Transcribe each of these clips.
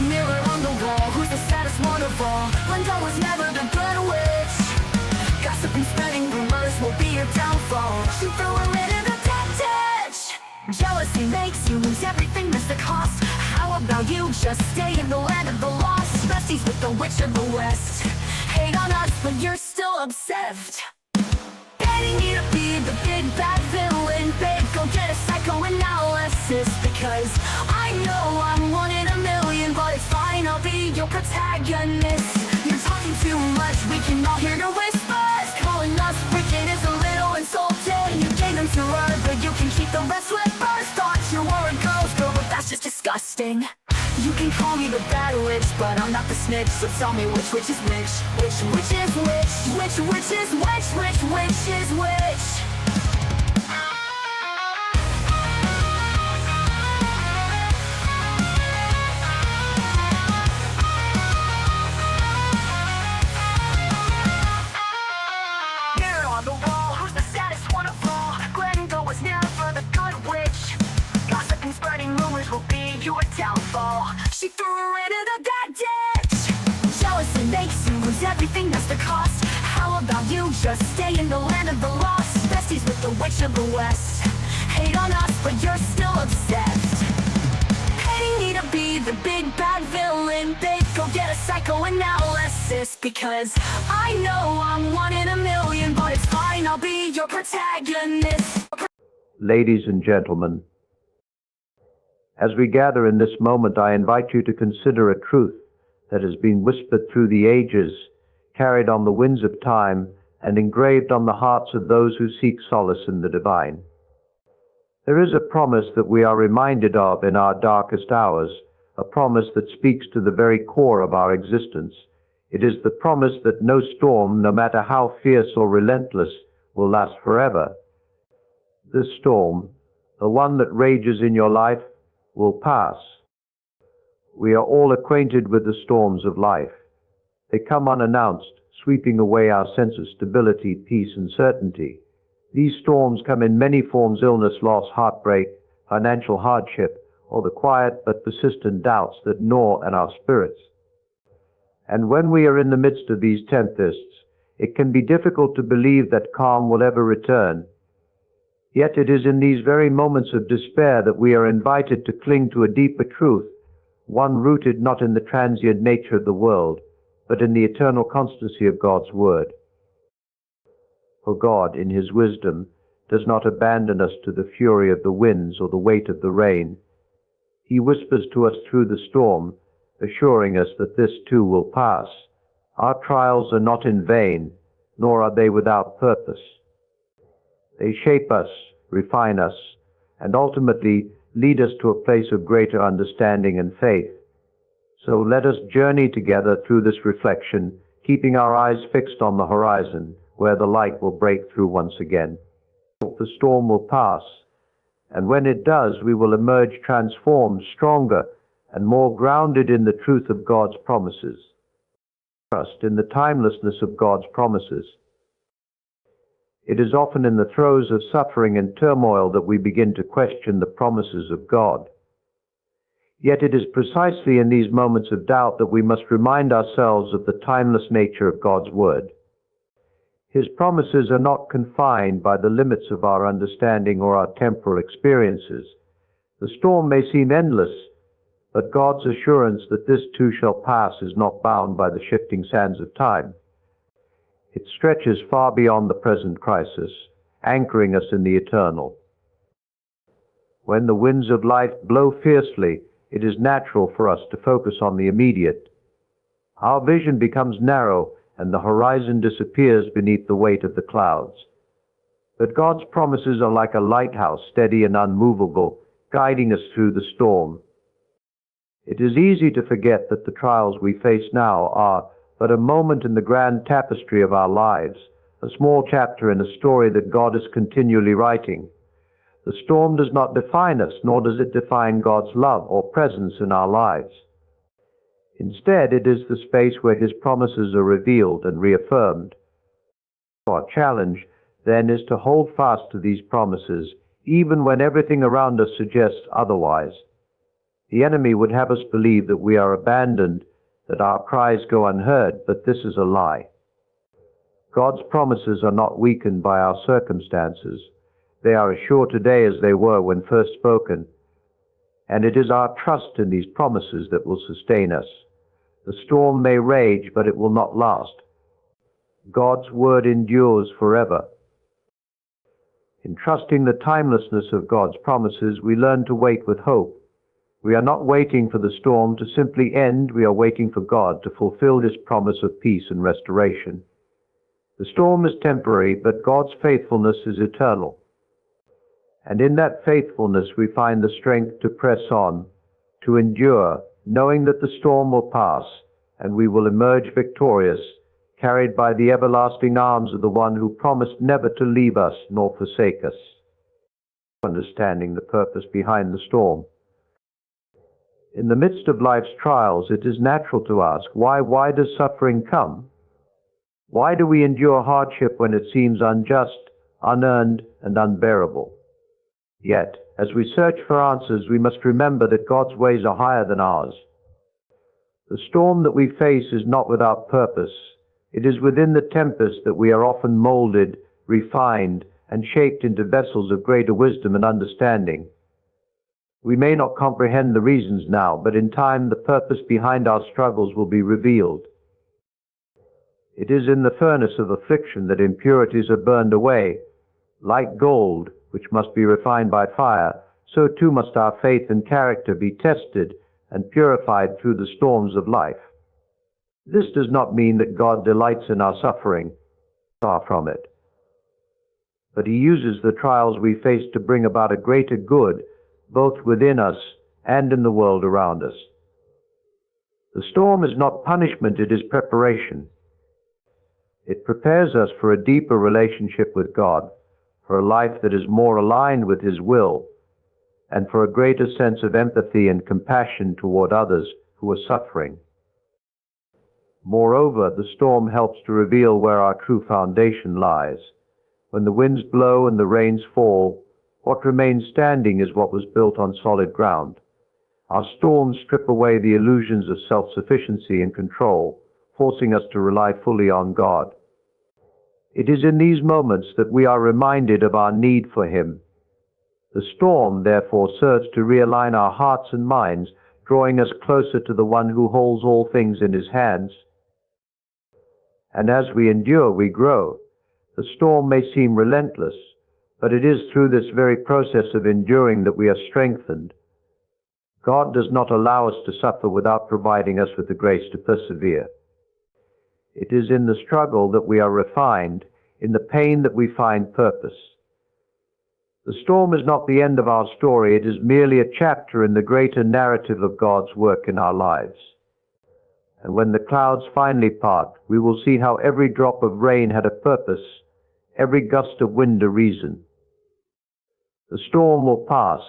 mirror on the wall, who's the saddest one of all? Linda was never the good witch. Gossiping, spreading rumors will be your downfall. She threw her into the dead ditch. Jealousy makes you lose everything, that's the cost. How about you just stay in the land of the lost? Besties with the witch of the west. Hate on us, but you're still obsessed. Getting me to be the big bad villain, babe, go get a psychoanalysis. Because I know I'm one in a million, but it's fine, I'll be your protagonist. You're talking too much, we can all hear your whispers. Calling us wicked is a little insulting. You gave them to her, but you can keep the rest with birds. Thought you were a girl's girl, but that's just disgusting. You can call me the bad witch, but I'm not the snitch. So tell me which is which? Which is which? Which is which is which? Mirror on the wall, who's the saddest one of all? Glenda was never the good witch. Gossip and spreading rumors will be your downfall. She threw her into the dead ditch. Jealousy makes you lose everything, that's the cost. How about you just stay in the land of the lost? Besties with the witch of the west. Hate on us, but you're still obsessed. Hating me to be the big bad villain, babe, go get a psychoanalysis. Because I know I'm one in a million, but it's fine, I'll be your protagonist. Ladies and gentlemen, as we gather in this moment, I invite you to consider a truth that has been whispered through the ages, carried on the winds of time, and engraved on the hearts of those who seek solace in the divine. There is a promise that we are reminded of in our darkest hours, a promise that speaks to the very core of our existence. It is the promise that no storm, no matter how fierce or relentless, will last forever. This storm, the one that rages in your life, will pass. We are all acquainted with the storms of life. They come unannounced, sweeping away our sense of stability, peace, and certainty. These storms come in many forms: illness, loss, heartbreak, financial hardship, or the quiet but persistent doubts that gnaw at our spirits. And when we are in the midst of these tempests, it can be difficult to believe that calm will ever return. Yet it is in these very moments of despair that we are invited to cling to a deeper truth, one rooted not in the transient nature of the world, but in the eternal constancy of God's word. For God, in his wisdom, does not abandon us to the fury of the winds or the weight of the rain. He whispers to us through the storm, assuring us that this too will pass. Our trials are not in vain, nor are they without purpose. They shape us, refine us, and ultimately lead us to a place of greater understanding and faith. So let us journey together through this reflection, keeping our eyes fixed on the horizon, where the light will break through once again. The storm will pass, and when it does, we will emerge transformed, stronger, and more grounded in the truth of God's promises. Trust in the timelessness of God's promises. It is often in the throes of suffering and turmoil that we begin to question the promises of God. Yet it is precisely in these moments of doubt that we must remind ourselves of the timeless nature of God's word. His promises are not confined by the limits of our understanding or our temporal experiences. The storm may seem endless, but God's assurance that this too shall pass is not bound by the shifting sands of time. It stretches far beyond the present crisis, anchoring us in the eternal. When the winds of life blow fiercely, it is natural for us to focus on the immediate. Our vision becomes narrow, and the horizon disappears beneath the weight of the clouds. But God's promises are like a lighthouse, steady and unmovable, guiding us through the storm. It is easy to forget that the trials we face now are but a moment in the grand tapestry of our lives, a small chapter in a story that God is continually writing. The storm does not define us, nor does it define God's love or presence in our lives. Instead, it is the space where his promises are revealed and reaffirmed. Our challenge, then, is to hold fast to these promises, even when everything around us suggests otherwise. The enemy would have us believe that we are abandoned, that our cries go unheard, but this is a lie. God's promises are not weakened by our circumstances. They are as sure today as they were when first spoken, and it is our trust in these promises that will sustain us. The storm may rage, but it will not last. God's word endures forever. In trusting the timelessness of God's promises, we learn to wait with hope. We are not waiting for the storm to simply end, we are waiting for God to fulfill His promise of peace and restoration. The storm is temporary, but God's faithfulness is eternal. And in that faithfulness we find the strength to press on, to endure, knowing that the storm will pass, and we will emerge victorious, carried by the everlasting arms of the one who promised never to leave us nor forsake us. Understanding the purpose behind the storm. In the midst of life's trials, it is natural to ask, why does suffering come? Why do we endure hardship when it seems unjust, unearned, and unbearable? Yet, as we search for answers, we must remember that God's ways are higher than ours. The storm that we face is not without purpose. It is within the tempest that we are often molded, refined, and shaped into vessels of greater wisdom and understanding. We may not comprehend the reasons now, but in time the purpose behind our struggles will be revealed. It is in the furnace of affliction that impurities are burned away. Like gold, which must be refined by fire, so too must our faith and character be tested and purified through the storms of life. This does not mean that God delights in our suffering, far from it. But He uses the trials we face to bring about a greater good, both within us and in the world around us. The storm is not punishment, it is preparation. It prepares us for a deeper relationship with God, for a life that is more aligned with His will, and for a greater sense of empathy and compassion toward others who are suffering. Moreover, the storm helps to reveal where our true foundation lies. When the winds blow and the rains fall, what remains standing is what was built on solid ground. Our storms strip away the illusions of self-sufficiency and control, forcing us to rely fully on God. It is in these moments that we are reminded of our need for Him. The storm, therefore, serves to realign our hearts and minds, drawing us closer to the one who holds all things in His hands. And as we endure, we grow. The storm may seem relentless, but it is through this very process of enduring that we are strengthened. God does not allow us to suffer without providing us with the grace to persevere. It is in the struggle that we are refined, in the pain that we find purpose. The storm is not the end of our story, it is merely a chapter in the greater narrative of God's work in our lives. And when the clouds finally part, we will see how every drop of rain had a purpose, every gust of wind a reason. The storm will pass,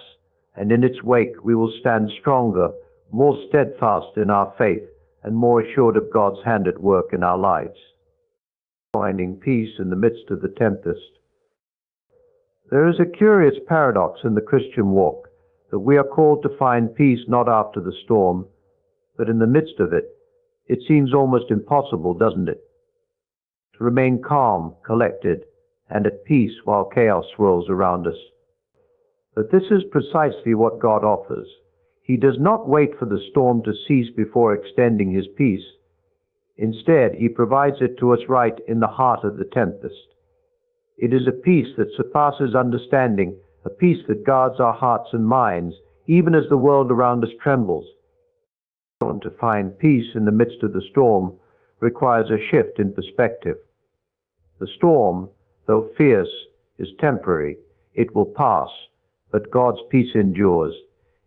and in its wake we will stand stronger, more steadfast in our faith, and more assured of God's hand at work in our lives. Finding peace in the midst of the tempest. There is a curious paradox in the Christian walk, that we are called to find peace not after the storm, but in the midst of it. It seems almost impossible, doesn't it? To remain calm, collected, and at peace while chaos swirls around us. But this is precisely what God offers. He does not wait for the storm to cease before extending His peace. Instead, He provides it to us right in the heart of the tempest. It is a peace that surpasses understanding, a peace that guards our hearts and minds, even as the world around us trembles. To find peace in the midst of the storm requires a shift in perspective. The storm, though fierce, is temporary. It will pass, but God's peace endures.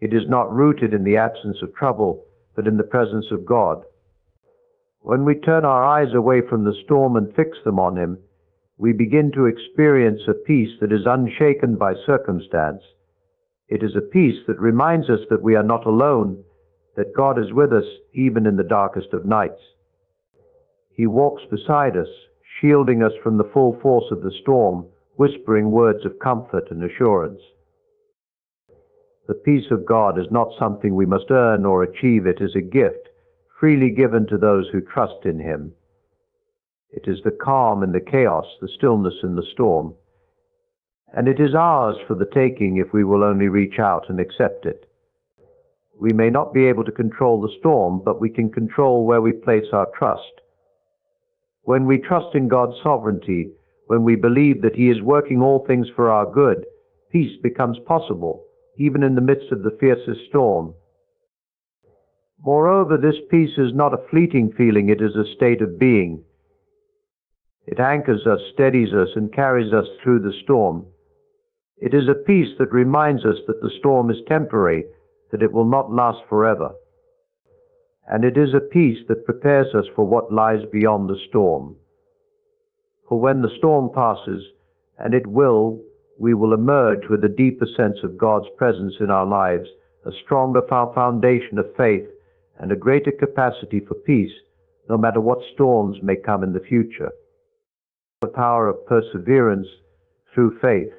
It is not rooted in the absence of trouble, but in the presence of God. When we turn our eyes away from the storm and fix them on Him, we begin to experience a peace that is unshaken by circumstance. It is a peace that reminds us that we are not alone, that God is with us even in the darkest of nights. He walks beside us, shielding us from the full force of the storm, whispering words of comfort and assurance. The peace of God is not something we must earn or achieve. It is a gift, freely given to those who trust in Him. It is the calm in the chaos, the stillness in the storm. And it is ours for the taking if we will only reach out and accept it. We may not be able to control the storm, but we can control where we place our trust. When we trust in God's sovereignty, when we believe that He is working all things for our good, peace becomes possible, even in the midst of the fiercest storm. Moreover, this peace is not a fleeting feeling, it is a state of being. It anchors us, steadies us, and carries us through the storm. It is a peace that reminds us that the storm is temporary, that it will not last forever. And it is a peace that prepares us for what lies beyond the storm. For when the storm passes, and it will, we will emerge with a deeper sense of God's presence in our lives, a stronger foundation of faith, and a greater capacity for peace, no matter what storms may come in the future. The power of perseverance through faith.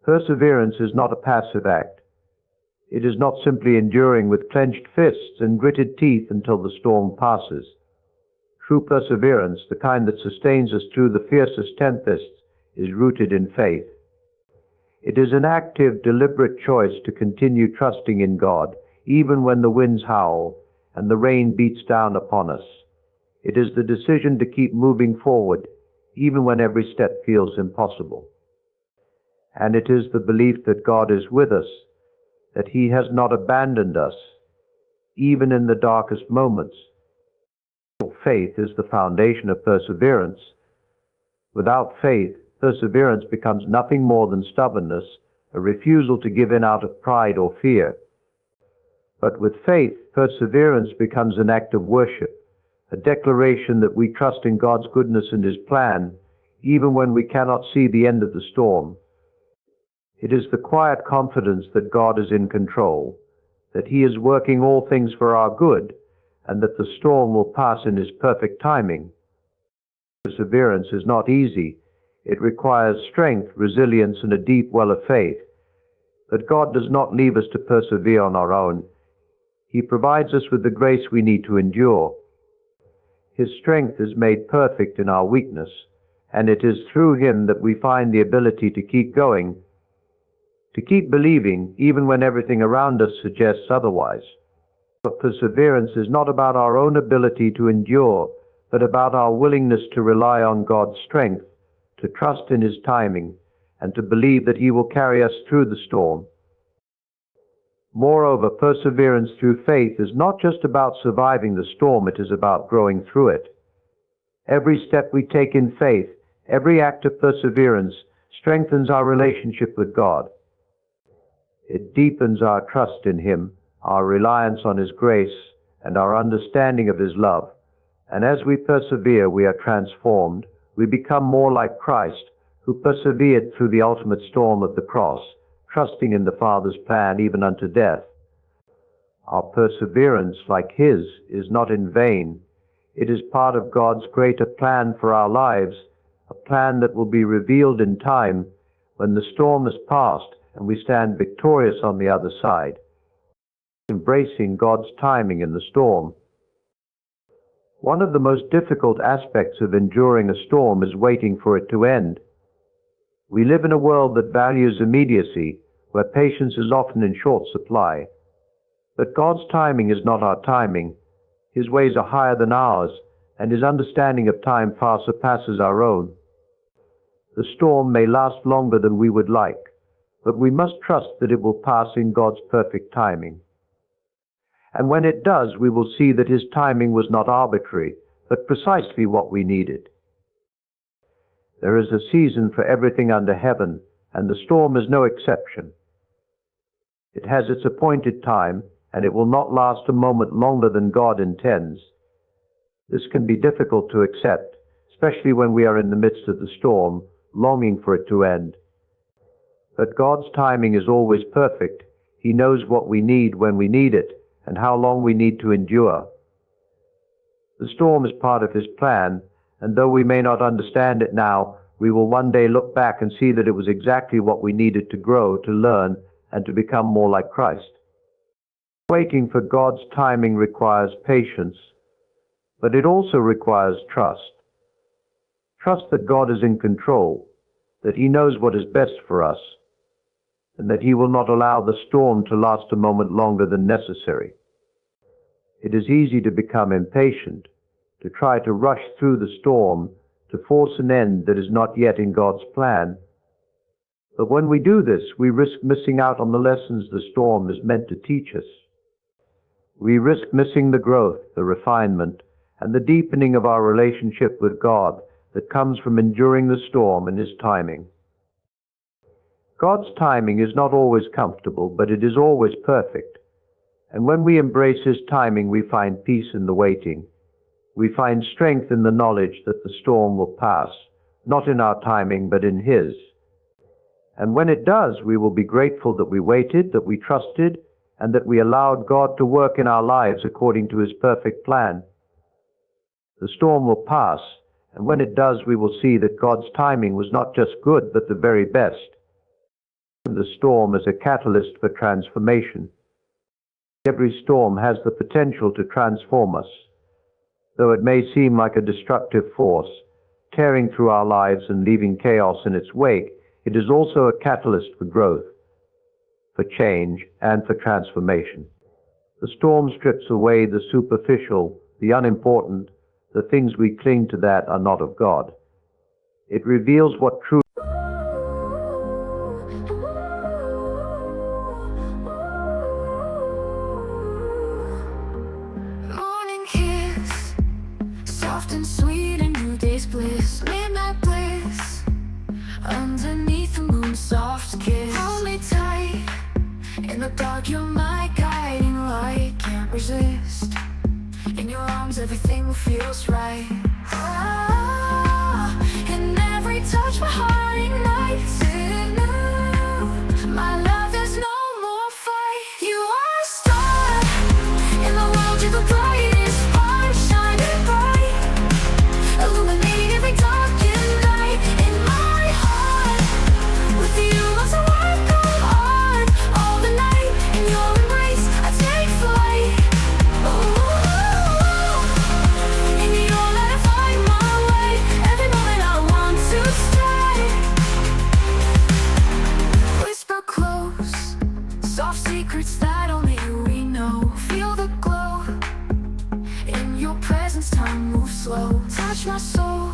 Perseverance is not a passive act. It is not simply enduring with clenched fists and gritted teeth until the storm passes. True perseverance, the kind that sustains us through the fiercest tempests, is rooted in faith. It is an active, deliberate choice to continue trusting in God, even when the winds howl and the rain beats down upon us. It is the decision to keep moving forward, even when every step feels impossible. And it is the belief that God is with us, that He has not abandoned us, even in the darkest moments. Faith is the foundation of perseverance. Without faith, perseverance becomes nothing more than stubbornness, a refusal to give in out of pride or fear. But with faith, perseverance becomes an act of worship, a declaration that we trust in God's goodness and His plan, even when we cannot see the end of the storm. It is the quiet confidence that God is in control, that He is working all things for our good, and that the storm will pass in His perfect timing. Perseverance is not easy. It requires strength, resilience, and a deep well of faith. But God does not leave us to persevere on our own. He provides us with the grace we need to endure. His strength is made perfect in our weakness, and it is through Him that we find the ability to keep going, to keep believing even when everything around us suggests otherwise. But perseverance is not about our own ability to endure, but about our willingness to rely on God's strength, to trust in His timing, and to believe that He will carry us through the storm. Moreover, perseverance through faith is not just about surviving the storm, it is about growing through it. Every step we take in faith, every act of perseverance, strengthens our relationship with God. It deepens our trust in Him, our reliance on His grace, and our understanding of His love. And as we persevere, we are transformed. We become more like Christ, who persevered through the ultimate storm of the cross, trusting in the Father's plan even unto death. Our perseverance, like His, is not in vain. It is part of God's greater plan for our lives, a plan that will be revealed in time when the storm has passed and we stand victorious on the other side. Embracing God's timing in the storm. One of the most difficult aspects of enduring a storm is waiting for it to end. We live in a world that values immediacy, where patience is often in short supply. But God's timing is not our timing. His ways are higher than ours, and His understanding of time far surpasses our own. The storm may last longer than we would like, but we must trust that it will pass in God's perfect timing. And when it does, we will see that His timing was not arbitrary, but precisely what we needed. There is a season for everything under heaven, and the storm is no exception. It has its appointed time, and it will not last a moment longer than God intends. This can be difficult to accept, especially when we are in the midst of the storm, longing for it to end. But God's timing is always perfect. He knows what we need when we need it, and how long we need to endure. The storm is part of His plan, and though we may not understand it now, we will one day look back and see that it was exactly what we needed to grow, to learn, and to become more like Christ. Waiting for God's timing requires patience, but it also requires trust. Trust that God is in control, that He knows what is best for us, and that He will not allow the storm to last a moment longer than necessary. It is easy to become impatient, to try to rush through the storm, to force an end that is not yet in God's plan. But when we do this, we risk missing out on the lessons the storm is meant to teach us. We risk missing the growth, the refinement, and the deepening of our relationship with God that comes from enduring the storm in His timing. God's timing is not always comfortable, but it is always perfect. And when we embrace His timing, we find peace in the waiting. We find strength in the knowledge that the storm will pass, not in our timing, but in His. And when it does, we will be grateful that we waited, that we trusted, and that we allowed God to work in our lives according to His perfect plan. The storm will pass, and when it does, we will see that God's timing was not just good, but the very best. The storm is a catalyst for transformation. Every storm has the potential to transform us. Though it may seem like a destructive force, tearing through our lives and leaving chaos in its wake, it is also a catalyst for growth, for change, and for transformation. The storm strips away the superficial, the unimportant, the things we cling to that are not of God. It reveals what true Morning kiss, soft and sweet, a new day's bliss. Midnight bliss, underneath the moon, soft kiss. Hold me tight, in the dark you're my guiding light. Can't resist, in your arms everything feels right. In every touch my heart ignites it new. My love, there's no more fight. You are a star in the world, you're the brightest spark, shining bright, illuminating every darkened night. In my heart, with you loves a work go on all the night. In your embrace, I take flight. In your light, I find my way. Every moment I want to stay. Whisper close, soft secrets that only we know. Feel the glow in your presence, time moves slow. Touch my soul,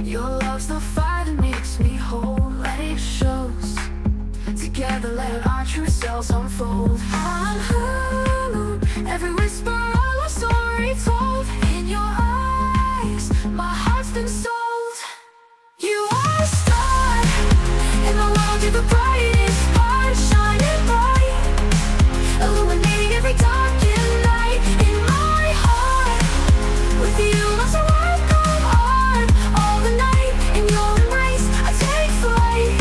your love's the fire that makes me whole. Let it shows, together let our true selves unfold. On every whisper, all our story told. In your eyes, my heart's been sold. You are a star in the world, you're the brightest spark, shining bright, illuminating every darkened night. In my heart, with you loves a work go on all the night. In your embrace, I take flight.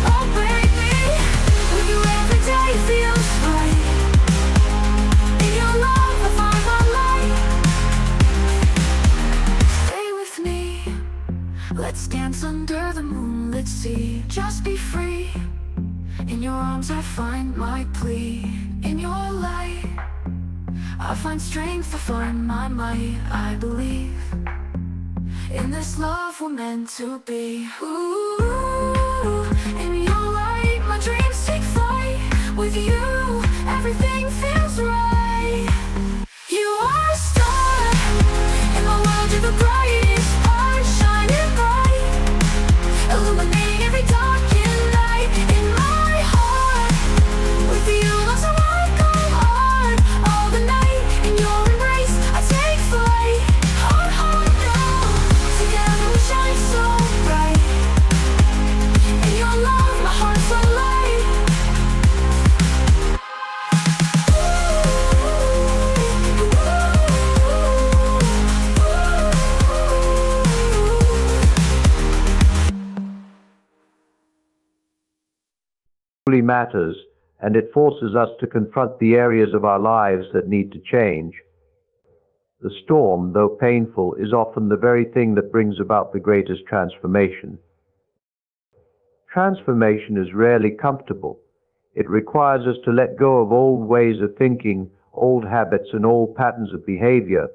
Oh baby, with you every day feels right. In your love I find my light. Stay with me, let's dance under the moonlit sea. Just be free, in your arms I find my plea. In your light, I find strength, I find my might. I believe in this love we're meant to be. Ooh, in your light, my dreams take flight. With you, everything feels right. You are a star in the world, you're the brightest spark, shining bright, illuminating every darkened night. In my heart, with you loves a work go on all the night. In your embrace, I take flight. Oh no, together we shine so bright. In your love, my heart's alight. truly matters, and it forces us to confront the areas of our lives that need to change. The storm, though painful, is often the very thing that brings about the greatest transformation. Transformation is rarely comfortable. It requires us to let go of old ways of thinking, old habits, and old patterns of behavior.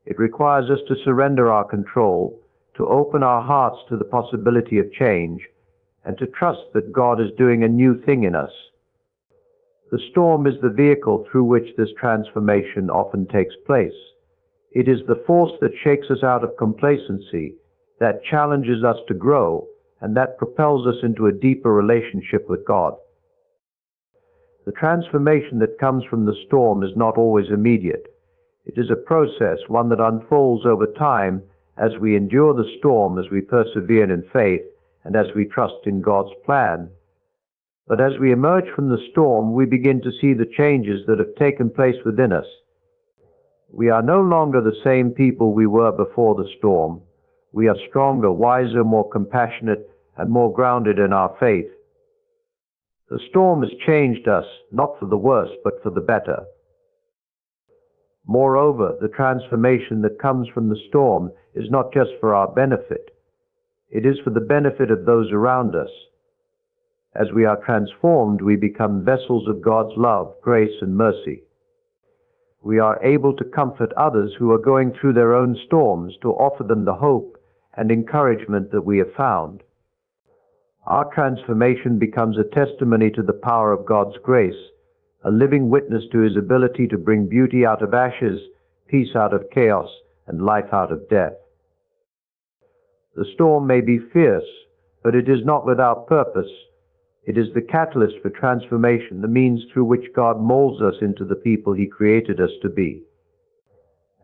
It requires us to surrender our control, to open our hearts to the possibility of change, and to trust that God is doing a new thing in us. The storm is the vehicle through which this transformation often takes place. It is the force that shakes us out of complacency, that challenges us to grow, and that propels us into a deeper relationship with God. The transformation that comes from the storm is not always immediate. It is a process, one that unfolds over time as we endure the storm, as we persevere in faith, and as we trust in God's plan. But as we emerge from the storm, we begin to see the changes that have taken place within us. We are no longer the same people we were before the storm. We are stronger, wiser, more compassionate, and more grounded in our faith. The storm has changed us, not for the worse, but for the better. Moreover, the transformation that comes from the storm is not just for our benefit. It is for the benefit of those around us. As we are transformed, we become vessels of God's love, grace, and mercy. We are able to comfort others who are going through their own storms, to offer them the hope and encouragement that we have found. Our transformation becomes a testimony to the power of God's grace, a living witness to His ability to bring beauty out of ashes, peace out of chaos, and life out of death. The storm may be fierce, but it is not without purpose. It is the catalyst for transformation, the means through which God molds us into the people He created us to be.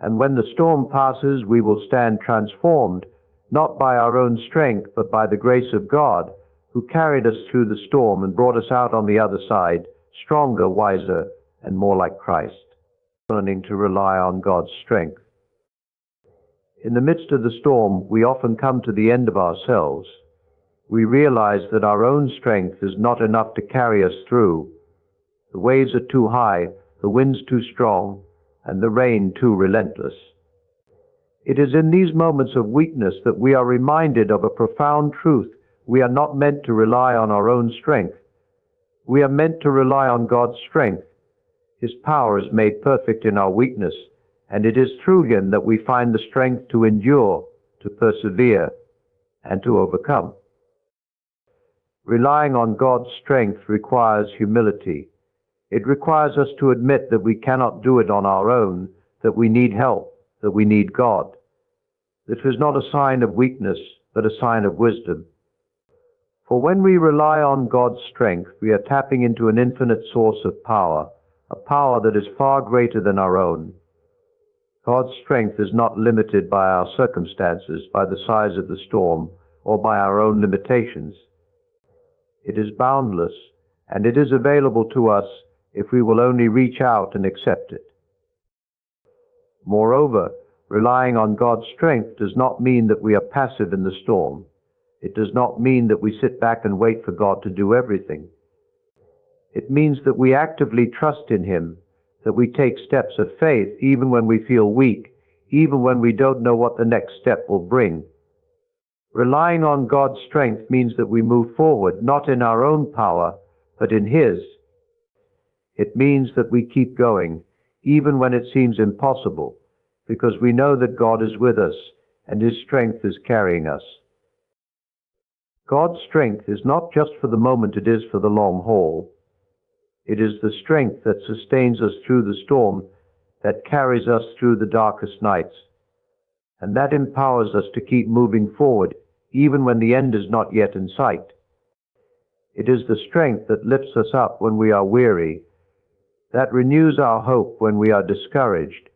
And when the storm passes, we will stand transformed, not by our own strength, but by the grace of God, who carried us through the storm and brought us out on the other side, stronger, wiser, and more like Christ. Learning to rely on God's strength. In the midst of the storm, we often come to the end of ourselves. We realize that our own strength is not enough to carry us through. The waves are too high, the winds too strong, and the rain too relentless. It is in these moments of weakness that we are reminded of a profound truth. We are not meant to rely on our own strength. We are meant to rely on God's strength. His power is made perfect in our weakness, and it is through Him that we find the strength to endure, to persevere, and to overcome. Relying on God's strength requires humility. It requires us to admit that we cannot do it on our own, that we need help, that we need God. This is not a sign of weakness, but a sign of wisdom. For when we rely on God's strength, we are tapping into an infinite source of power, a power that is far greater than our own. God's strength is not limited by our circumstances, by the size of the storm, or by our own limitations. It is boundless, and it is available to us if we will only reach out and accept it. Moreover, relying on God's strength does not mean that we are passive in the storm. It does not mean that we sit back and wait for God to do everything. It means that we actively trust in Him, that we take steps of faith even when we feel weak, even when we don't know what the next step will bring. Relying on God's strength means that we move forward, not in our own power, but in His. It means that we keep going, even when it seems impossible, because we know that God is with us and His strength is carrying us. God's strength is not just for the moment, it is for the long haul. It is the strength that sustains us through the storm, that carries us through the darkest nights, and that empowers us to keep moving forward, even when the end is not yet in sight. It is the strength that lifts us up when we are weary, that renews our hope when we are discouraged,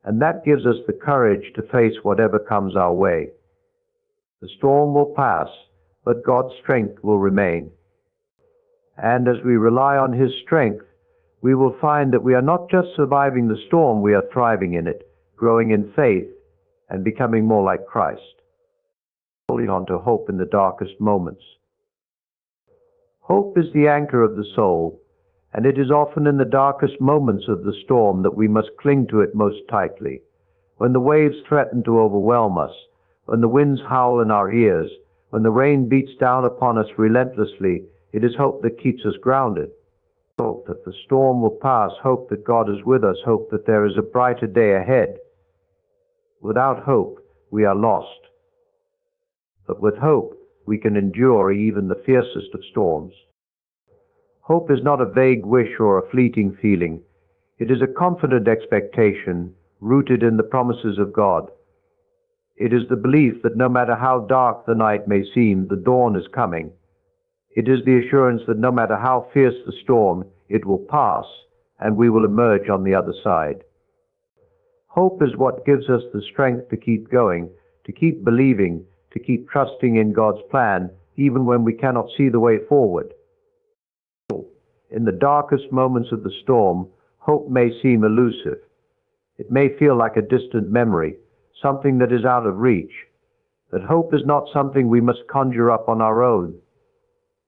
and that gives us the courage to face whatever comes our way. The storm will pass, but God's strength will remain. And as we rely on His strength, we will find that we are not just surviving the storm, we are thriving in it, growing in faith, and becoming more like Christ. Holding on to hope in the darkest moments. Hope is the anchor of the soul, and it is often in the darkest moments of the storm that we must cling to it most tightly. When the waves threaten to overwhelm us, when the winds howl in our ears, when the rain beats down upon us relentlessly, it is hope that keeps us grounded. Hope that the storm will pass, hope that God is with us, hope that there is a brighter day ahead. Without hope, we are lost. But with hope, we can endure even the fiercest of storms. Hope is not a vague wish or a fleeting feeling. It is a confident expectation rooted in the promises of God. It is the belief that no matter how dark the night may seem, the dawn is coming. It is the assurance that no matter how fierce the storm, it will pass, and we will emerge on the other side. Hope is what gives us the strength to keep going, to keep believing, to keep trusting in God's plan, even when we cannot see the way forward. In the darkest moments of the storm, hope may seem elusive. It may feel like a distant memory, something that is out of reach. But hope is not something we must conjure up on our own.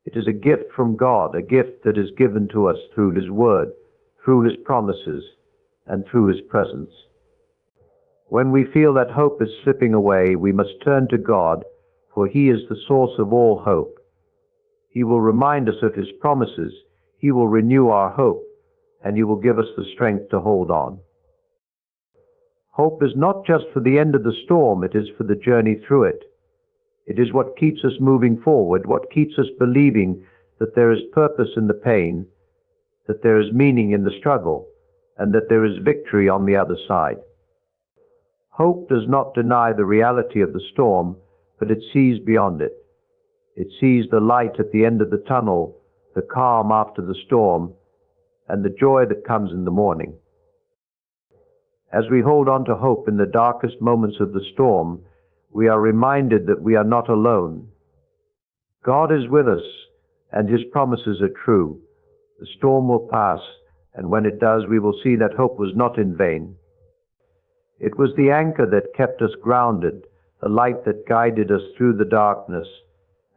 It is a gift from God, a gift that is given to us through His Word, through His promises, and through His presence. When we feel that hope is slipping away, we must turn to God, for He is the source of all hope. He will remind us of His promises, He will renew our hope, and He will give us the strength to hold on. Hope is not just for the end of the storm, it is for the journey through it. It is what keeps us moving forward, what keeps us believing that there is purpose in the pain, that there is meaning in the struggle, and that there is victory on the other side. Hope does not deny the reality of the storm, but it sees beyond it. It sees the light at the end of the tunnel, the calm after the storm, and the joy that comes in the morning. As we hold on to hope in the darkest moments of the storm, we are reminded that we are not alone. God is with us, and His promises are true. The storm will pass, and when it does, we will see that hope was not in vain. It was the anchor that kept us grounded, the light that guided us through the darkness,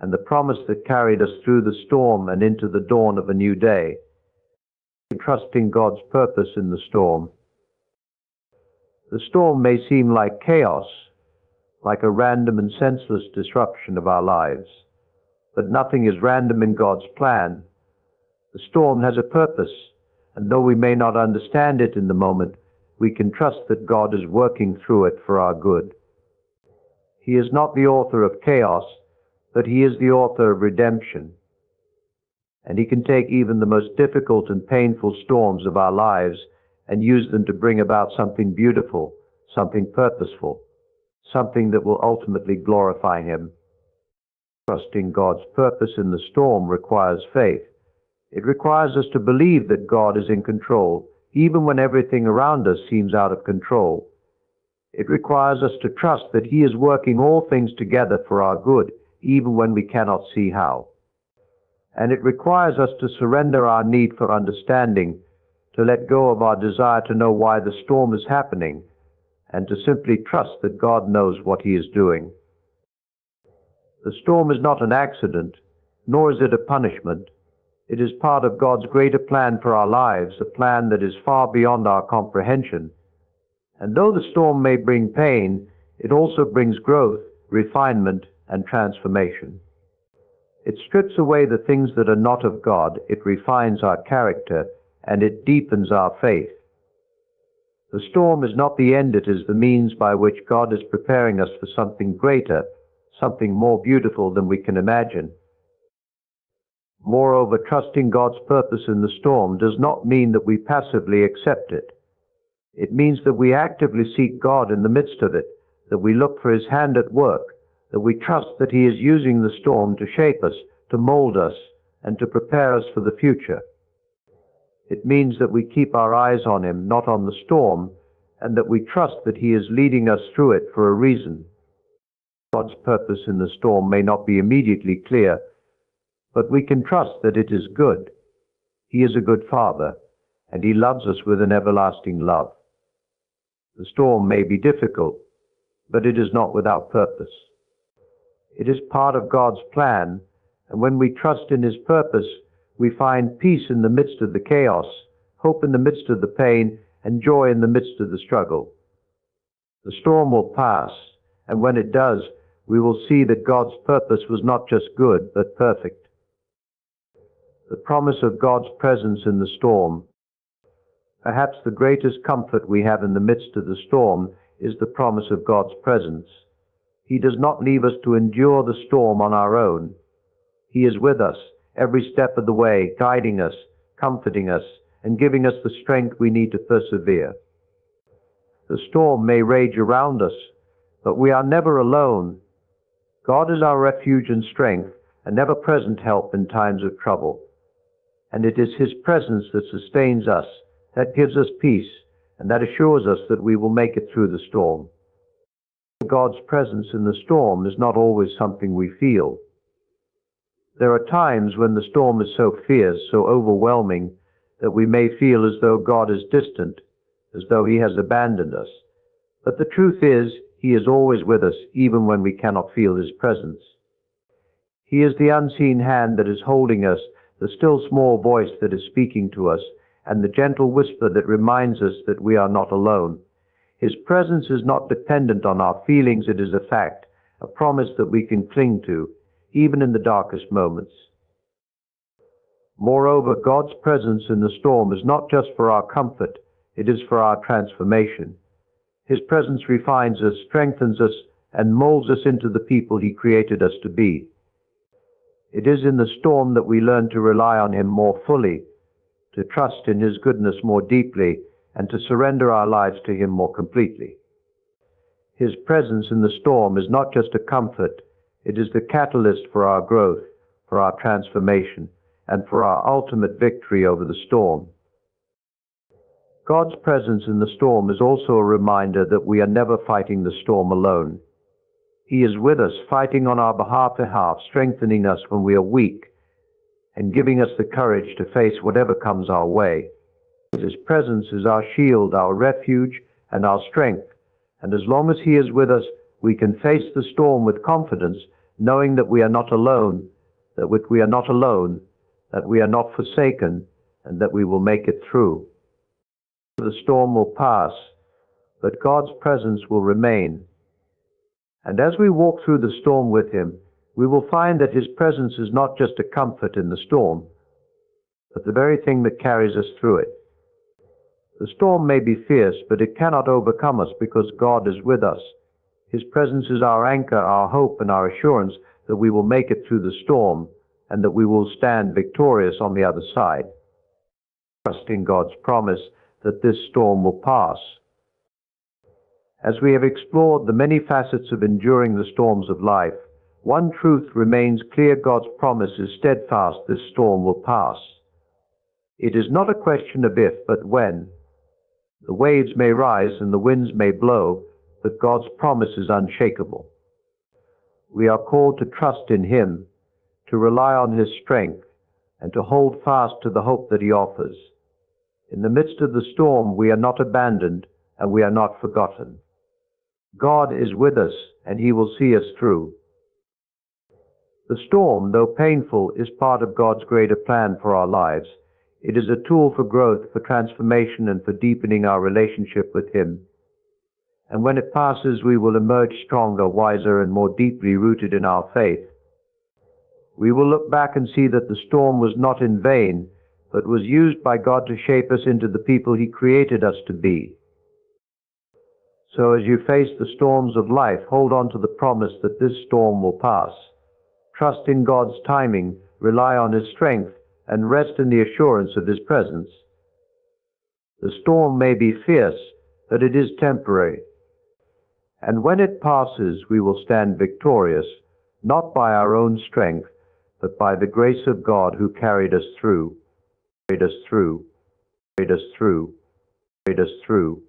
and the promise that carried us through the storm and into the dawn of a new day. Trusting God's purpose in the storm. The storm may seem like chaos, like a random and senseless disruption of our lives. But nothing is random in God's plan. The storm has a purpose, and though we may not understand it in the moment, we can trust that God is working through it for our good. He is not the author of chaos, but He is the author of redemption. And He can take even the most difficult and painful storms of our lives and use them to bring about something beautiful, something purposeful, something that will ultimately glorify Him. Trusting God's purpose in the storm requires faith. It requires us to believe that God is in control, even when everything around us seems out of control. It requires us to trust that He is working all things together for our good, even when we cannot see how. And it requires us to surrender our need for understanding, to let go of our desire to know why the storm is happening, and to simply trust that God knows what He is doing. The storm is not an accident, nor is it a punishment. It is part of God's greater plan for our lives, a plan that is far beyond our comprehension. And though the storm may bring pain, it also brings growth, refinement, and transformation. It strips away the things that are not of God, it refines our character, and it deepens our faith. The storm is not the end, it is the means by which God is preparing us for something greater, something more beautiful than we can imagine. Moreover, trusting God's purpose in the storm does not mean that we passively accept it. It means that we actively seek God in the midst of it, that we look for His hand at work, that we trust that He is using the storm to shape us, to mold us, and to prepare us for the future. It means that we keep our eyes on Him, not on the storm, and that we trust that He is leading us through it for a reason. God's purpose in the storm may not be immediately clear, but we can trust that it is good. He is a good Father, and He loves us with an everlasting love. The storm may be difficult, but it is not without purpose. It is part of God's plan, and when we trust in His purpose, we find peace in the midst of the chaos, hope in the midst of the pain, and joy in the midst of the struggle. The storm will pass, and when it does, we will see that God's purpose was not just good, but perfect. the promise of God's presence in the storm. Perhaps the greatest comfort we have in the midst of the storm is the promise of God's presence. He does not leave us to endure the storm on our own. He is with us every step of the way, guiding us, comforting us, and giving us the strength we need to persevere. The storm may rage around us, but we are never alone. God is our refuge and strength, an ever-present help in times of trouble. And it is His presence that sustains us, that gives us peace, and that assures us that we will make it through the storm. God's presence in the storm is not always something we feel. There are times when the storm is so fierce, so overwhelming, that we may feel as though God is distant, as though He has abandoned us. But the truth is, He is always with us, even when we cannot feel His presence. He is the unseen hand that is holding us, the still small voice that is speaking to us, and the gentle whisper that reminds us that we are not alone. His presence is not dependent on our feelings, it is a fact, a promise that we can cling to, even in the darkest moments. Moreover, God's presence in the storm is not just for our comfort, it is for our transformation. His presence refines us, strengthens us, and molds us into the people He created us to be. It is in the storm that we learn to rely on Him more fully, to trust in His goodness more deeply, and to surrender our lives to Him more completely. His presence in the storm is not just a comfort, it is the catalyst for our growth, for our transformation, and for our ultimate victory over the storm. God's presence in the storm is also a reminder that we are never fighting the storm alone. He is with us, fighting on our behalf, strengthening us when we are weak, and giving us the courage to face whatever comes our way. His presence is our shield, our refuge, and our strength, and as long as He is with us, we can face the storm with confidence, knowing that we are not alone, that we are not forsaken, and that we will make it through. The storm will pass, but God's presence will remain. And as we walk through the storm with Him, we will find that His presence is not just a comfort in the storm, but the very thing that carries us through it. The storm may be fierce, but it cannot overcome us because God is with us. His presence is our anchor, our hope, and our assurance that we will make it through the storm and that we will stand victorious on the other side. Trusting God's promise that this storm will pass. As we have explored the many facets of enduring the storms of life, one truth remains clear: God's promise is steadfast, this storm will pass. It is not a question of if, but when. The waves may rise and the winds may blow, but God's promise is unshakable. We are called to trust in Him, to rely on His strength, and to hold fast to the hope that He offers. In the midst of the storm, we are not abandoned and we are not forgotten. God is with us and He will see us through. The storm, though painful, is part of God's greater plan for our lives. It is a tool for growth, for transformation, and for deepening our relationship with Him. And when it passes, we will emerge stronger, wiser, and more deeply rooted in our faith. We will look back and see that the storm was not in vain, but was used by God to shape us into the people He created us to be. So as you face the storms of life, hold on to the promise that this storm will pass. Trust in God's timing, rely on His strength, and rest in the assurance of His presence. The storm may be fierce, but it is temporary. And when it passes, we will stand victorious, not by our own strength, but by the grace of God who carried us through, carried us through, carried us through, carried us through.